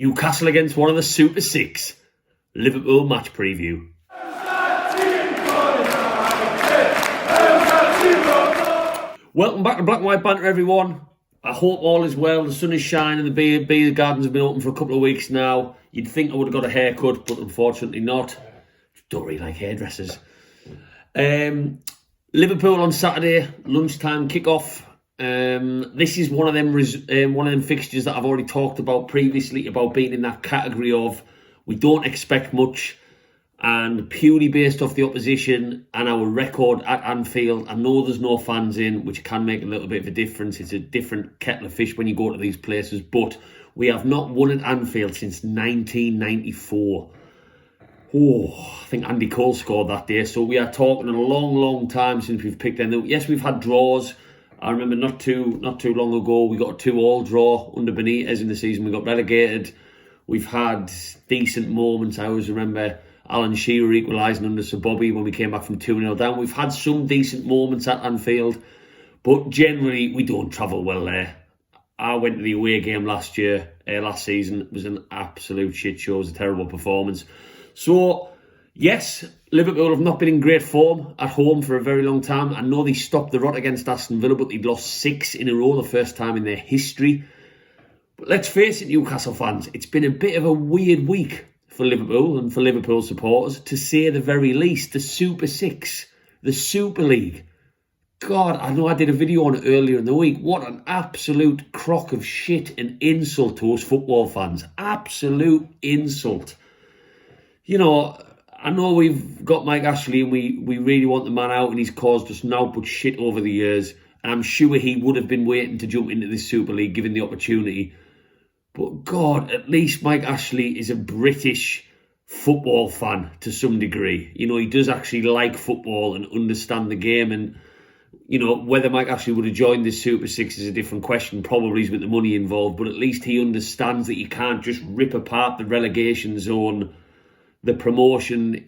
Newcastle against one of the Super Six. Liverpool match preview. Welcome back to Black and White Banter, everyone. I hope all is well. The sun is shining. The beer gardens have been open for a couple of weeks now. You'd think I would have got a haircut, but unfortunately not. Don't really like hairdressers. Liverpool on Saturday, lunchtime kickoff. This is one of them fixtures that I've already talked about previously, about being in that category of we don't expect much, and purely based off the opposition and our record at Anfield. I know there's no fans in, which can make a little bit of a difference. It's a different kettle of fish when you go to these places, but we have not won at Anfield since 1994. I think Andy Cole scored that day. So we are talking a long time since we've picked them. Yes, we've had draws. I remember not too long ago, we got a 2-2 draw under Benitez in the season. We got relegated. We've had decent moments. I always remember Alan Shearer equalising under Sir Bobby when we came back from 2-0 down. We've had some decent moments at Anfield, but generally we don't travel well there. I went to the away game last season. It was an absolute shit show. It was a terrible performance. So, yes, Liverpool have not been in great form at home for a very long time. I know they stopped the rot against Aston Villa, but they'd lost 6 in a row, the first time in their history. But let's face it, Newcastle fans, it's been a bit of a weird week for Liverpool and for Liverpool supporters, to say the very least. The Super Six, the Super League. God, I know I did a video on it earlier in the week. What an absolute crock of shit and insult to us football fans. Absolute insult. You know, I know we've got Mike Ashley and we really want the man out, and he's caused us now but shit over the years. I'm sure he would have been waiting to jump into this Super League given the opportunity. But God, at least Mike Ashley is a British football fan to some degree. You know, he does actually like football and understand the game. And, you know, whether Mike Ashley would have joined this Super Six is a different question. Probably with the money involved. But at least he understands that you can't just rip apart the relegation zone, the promotion.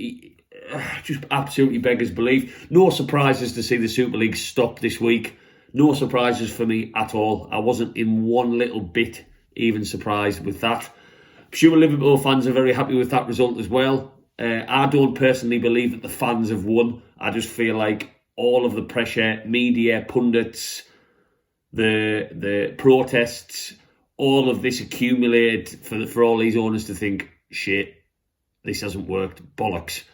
Just absolutely beggars belief. No surprises to see the Super League stop this week. No surprises for me at all. I wasn't in one little bit even surprised with that. I'm sure Liverpool fans are very happy with that result as well. I don't personally believe that the fans have won. I just feel like all of the pressure, media, pundits, the protests, all of this accumulated for all these owners to think, shit, this hasn't worked, bollocks.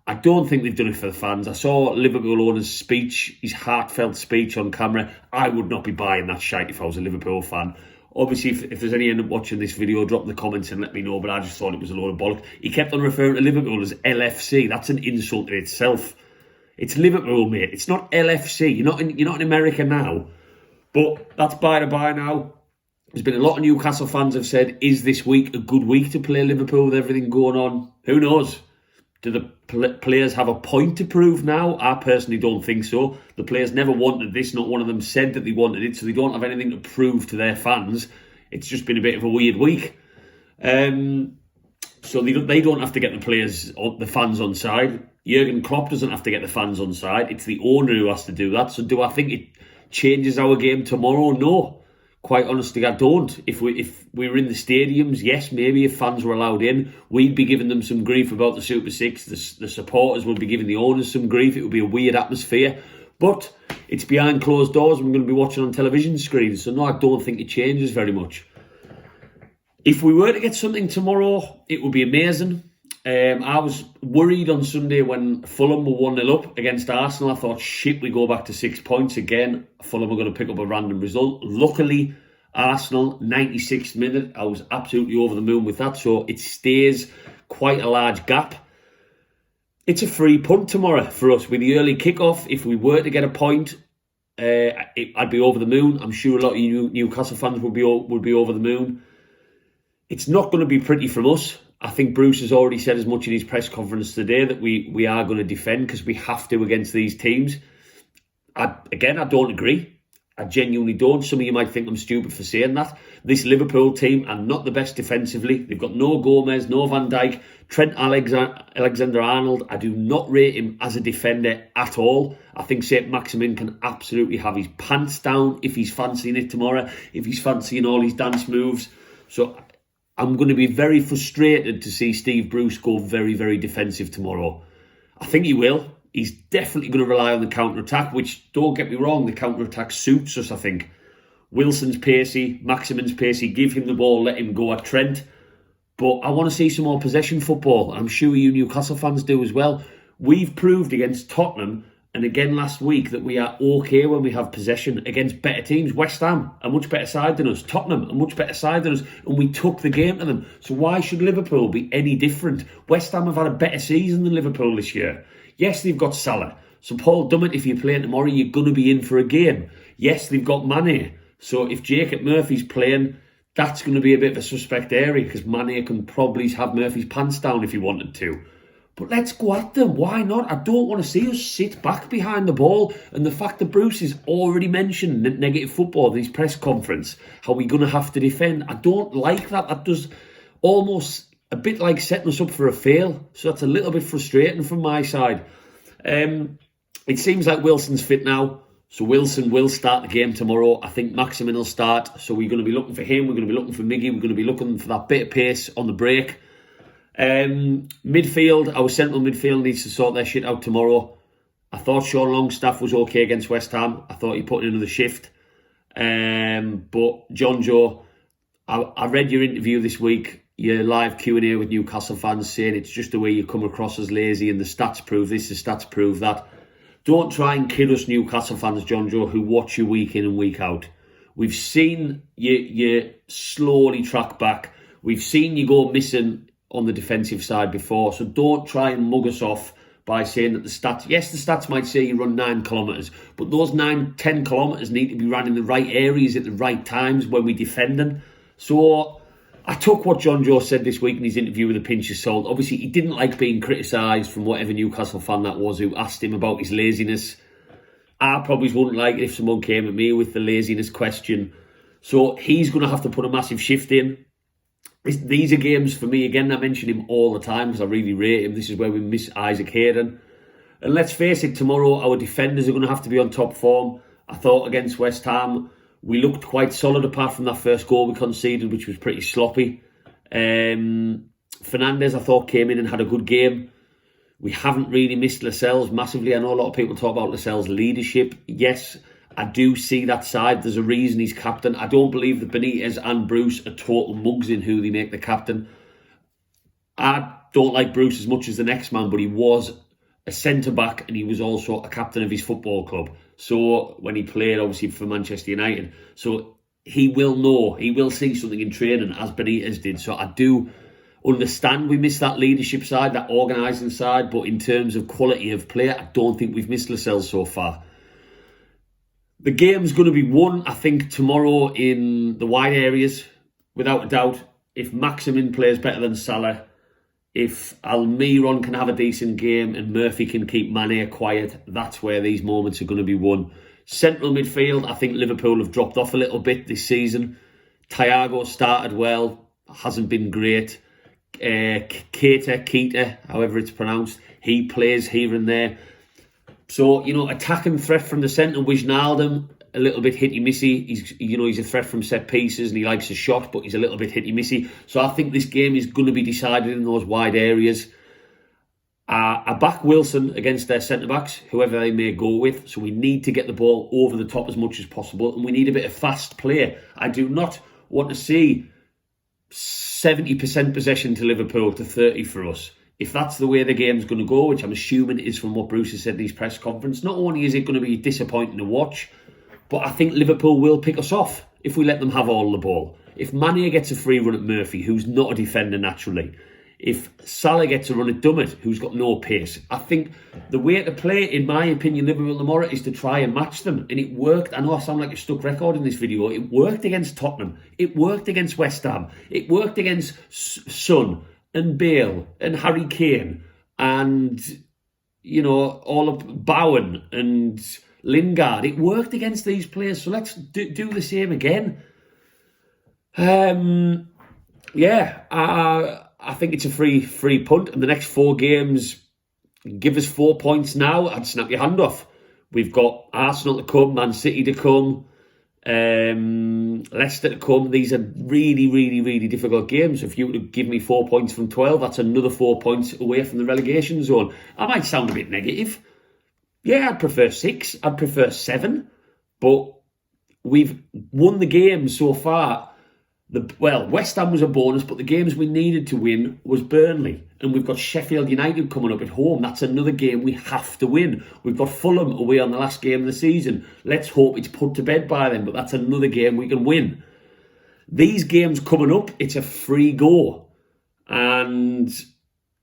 I don't think they've done it for the fans. I saw Liverpool owner's speech, his heartfelt speech on camera. I would not be buying that shite if I was a Liverpool fan. Obviously, if there's any end up watching this video, drop in the comments and let me know, but I just thought it was a load of bollocks. He kept on referring to Liverpool as LFC. That's an insult in itself. It's Liverpool, mate. It's not LFC. You're not in America now. But that's by the by now. There's been a lot of Newcastle fans have said, is this week a good week to play Liverpool with everything going on? Who knows? Do the players have a point to prove now? I personally don't think so. The players never wanted this. Not one of them said that they wanted it, so they don't have anything to prove to their fans. It's just been a bit of a weird week. So they don't have to get the fans on side. Jurgen Klopp doesn't have to get the fans on side. It's the owner who has to do that. So do I think it changes our game tomorrow? No. Quite honestly, I don't. If we were in the stadiums, yes, maybe if fans were allowed in, we'd be giving them some grief about the Super Six. The supporters would be giving the owners some grief. It would be a weird atmosphere. But it's behind closed doors and we're going to be watching on television screens. So no, I don't think it changes very much. If we were to get something tomorrow, it would be amazing. I was worried on Sunday when Fulham were 1-0 up against Arsenal. I thought, shit, we go back to 6 points again. Fulham are going to pick up a random result. Luckily, Arsenal, 96th minute. I was absolutely over the moon with that. So it stays quite a large gap. It's a free punt tomorrow for us with the early kickoff. If we were to get a point, I'd be over the moon. I'm sure a lot of you Newcastle fans would be over the moon. It's not going to be pretty from us. I think Bruce has already said as much in his press conference today that we are going to defend because we have to against these teams. I don't agree. I genuinely don't. Some of you might think I'm stupid for saying that. This Liverpool team are not the best defensively. They've got no Gomez, no Van Dijk, Trent Alexander-Arnold. I do not rate him as a defender at all. I think St. Maximin can absolutely have his pants down if he's fancying it tomorrow, if he's fancying all his dance moves. So I'm going to be very frustrated to see Steve Bruce go very, very defensive tomorrow. I think he will. He's definitely going to rely on the counter-attack, which, don't get me wrong, the counter-attack suits us, I think. Wilson's pacey, Maximin's pacey, give him the ball, let him go at Trent. But I want to see some more possession football. I'm sure you Newcastle fans do as well. We've proved against Tottenham and again last week that we are okay when we have possession against better teams. West Ham, a much better side than us. Tottenham, a much better side than us. And we took the game to them. So why should Liverpool be any different? West Ham have had a better season than Liverpool this year. Yes, they've got Salah. So Paul Dummett, if you're playing tomorrow, you're going to be in for a game. Yes, they've got Mane. So if Jacob Murphy's playing, that's going to be a bit of a suspect area because Mane can probably have Murphy's pants down if he wanted to. But let's go at them. Why not? I don't want to see us sit back behind the ball. And the fact that Bruce has already mentioned negative football in his press conference, how we're going to have to defend, I don't like that. That does almost a bit like setting us up for a fail. So that's a little bit frustrating from my side. It seems like Wilson's fit now. So Wilson will start the game tomorrow. I think Maximin will start. So we're going to be looking for him. We're going to be looking for Miggy. We're going to be looking for that bit of pace on the break. Midfield, our central midfield needs to sort their shit out tomorrow. I thought Sean Longstaff was okay against West Ham. I thought he put in another shift. But John Joe, I read your interview this week, your live Q&A with Newcastle fans saying it's just the way you come across as lazy and the stats prove this, the stats prove that. Don't try and kid us Newcastle fans, John Joe, who watch you week in and week out. We've seen you slowly track back. We've seen you go missing on the defensive side before, so don't try and mug us off by saying that the stats, yes, the stats might say you run 9 kilometres, but those 9-10 kilometres need to be run in the right areas at the right times when we're defending. So I took what John Joe said this week in his interview with a pinch of salt. Obviously, he didn't like being criticised from whatever Newcastle fan that was who asked him about his laziness. I probably wouldn't like it if someone came at me with the laziness question. So he's going to have to put a massive shift in. These are games for me, again, I mention him all the time because I really rate him. This is where we miss Isaac Hayden. And let's face it, tomorrow our defenders are going to have to be on top form. I thought against West Ham, we looked quite solid apart from that first goal we conceded, which was pretty sloppy. Fernandes, I thought, came in and had a good game. We haven't really missed Lascelles massively. I know a lot of people talk about Lascelles' leadership. Yes, I do see that side. There's a reason he's captain. I don't believe that Benitez and Bruce are total mugs in who they make the captain. I don't like Bruce as much as the next man, but he was a centre-back and he was also a captain of his football club. So when he played, obviously, for Manchester United. So he will know, he will see something in training as Benitez did. So I do understand we missed that leadership side, that organising side, but in terms of quality of player, I don't think we've missed Lascelles so far. The game's going to be won, I think, tomorrow in the wide areas, without a doubt. If Maximin plays better than Salah, if Almiron can have a decent game and Murphy can keep Mane quiet, that's where these moments are going to be won. Central midfield, I think Liverpool have dropped off a little bit this season. Thiago started well, hasn't been great. Keita, however it's pronounced, he plays here and there. So, attacking threat from the centre, Wijnaldum, a little bit hitty-missy. He's a threat from set pieces and he likes a shot, but he's a little bit hitty-missy. So I think this game is going to be decided in those wide areas. I back Wilson against their centre-backs, whoever they may go with. So we need to get the ball over the top as much as possible and we need a bit of fast play. I do not want to see 70% possession to Liverpool to 30 for us. If that's the way the game's going to go, which I'm assuming is from what Bruce has said in his press conference, not only is it going to be disappointing to watch, but I think Liverpool will pick us off if we let them have all the ball. If Mane gets a free run at Murphy, who's not a defender naturally, if Salah gets a run at Dummett, who's got no pace, I think the way to play, in my opinion, Liverpool tomorrow is to try and match them. And it worked. I know I sound like a stuck record in this video. It worked against Tottenham. It worked against West Ham. It worked against Son and Bale and Harry Kane and, all of Bowen and Lingard. It worked against these players. So let's do the same again. I think it's a free punt. And the next 4 games, give us 4 points now, I'd snap your hand off. We've got Arsenal to come, Man City to come, Leicester to come. These are really, really, really difficult games. If you were to give me 4 points from 12, that's another 4 points away from the relegation zone. I might sound a bit negative. Yeah, I'd prefer 6. I'd prefer 7. But we've won the games so far. West Ham was a bonus, but the games we needed to win was Burnley. And we've got Sheffield United coming up at home. That's another game we have to win. We've got Fulham away on the last game of the season. Let's hope it's put to bed by then, but that's another game we can win. These games coming up, it's a free go. And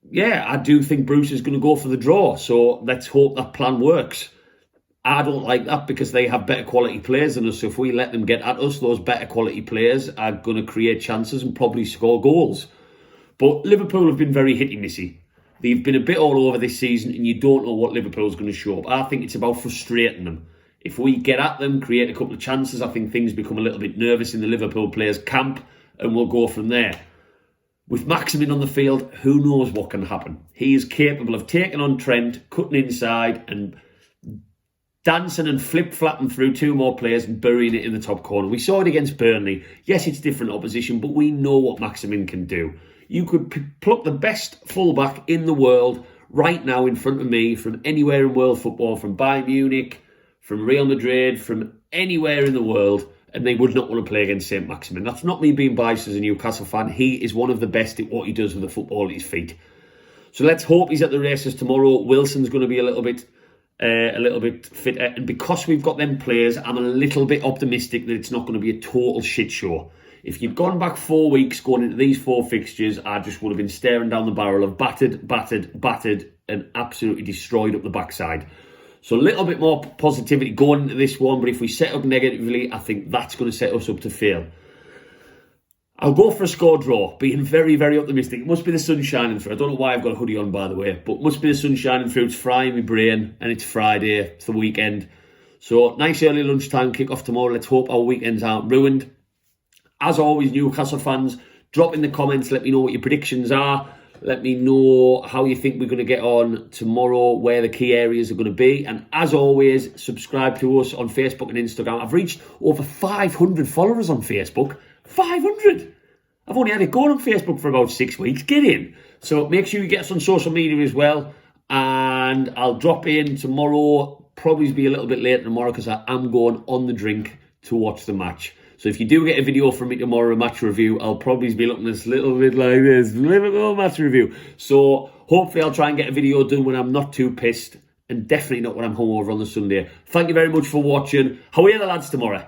yeah, I do think Bruce is going to go for the draw. So let's hope that plan works. I don't like that because they have better quality players than us. So if we let them get at us, those better quality players are going to create chances and probably score goals. But Liverpool have been very hit-and-missy. They've been a bit all over this season and you don't know what Liverpool's going to show up. I think it's about frustrating them. If we get at them, create a couple of chances, I think things become a little bit nervous in the Liverpool players' camp and we'll go from there. With Maximin on the field, who knows what can happen. He is capable of taking on Trent, cutting inside and dancing and flip-flapping through 2 more players and burying it in the top corner. We saw it against Burnley. Yes, it's different opposition, but we know what Maximin can do. You could pluck the best fullback in the world right now in front of me from anywhere in world football, from Bayern Munich, from Real Madrid, from anywhere in the world, and they would not want to play against St. Maximin. That's not me being biased as a Newcastle fan. He is one of the best at what he does with the football at his feet. So let's hope he's at the races tomorrow. Wilson's going to be a little bit fitter, and because we've got them players, I'm a little bit optimistic that it's not going to be a total shit show. If you'd gone back 4 weeks going into these 4 fixtures, I just would have been staring down the barrel of battered and absolutely destroyed up the backside. So a little bit more positivity going into this one, but if we set up negatively, I think that's going to set us up to fail. I'll go for a score draw, being very, very optimistic. It must be the sun shining through. I don't know why I've got a hoodie on, by the way, but it must be the sun shining through. It's frying my brain, and it's Friday. It's the weekend. So, nice early lunchtime kick-off tomorrow. Let's hope our weekends aren't ruined. As always, Newcastle fans, drop in the comments. Let me know what your predictions are. Let me know how you think we're going to get on tomorrow, where the key areas are going to be. And as always, subscribe to us on Facebook and Instagram. I've reached over 500 followers on Facebook. 500! I've only had it going on Facebook for about 6 weeks. Get in. So make sure you get us on social media as well. And I'll drop in tomorrow. Probably be a little bit later tomorrow because I am going on the drink to watch the match. So if you do get a video from me tomorrow, a match review, I'll probably be looking this little bit like this. Liverpool match review. So hopefully I'll try and get a video done when I'm not too pissed. And definitely not when I'm hungover on the Sunday. Thank you very much for watching. How are the lads tomorrow?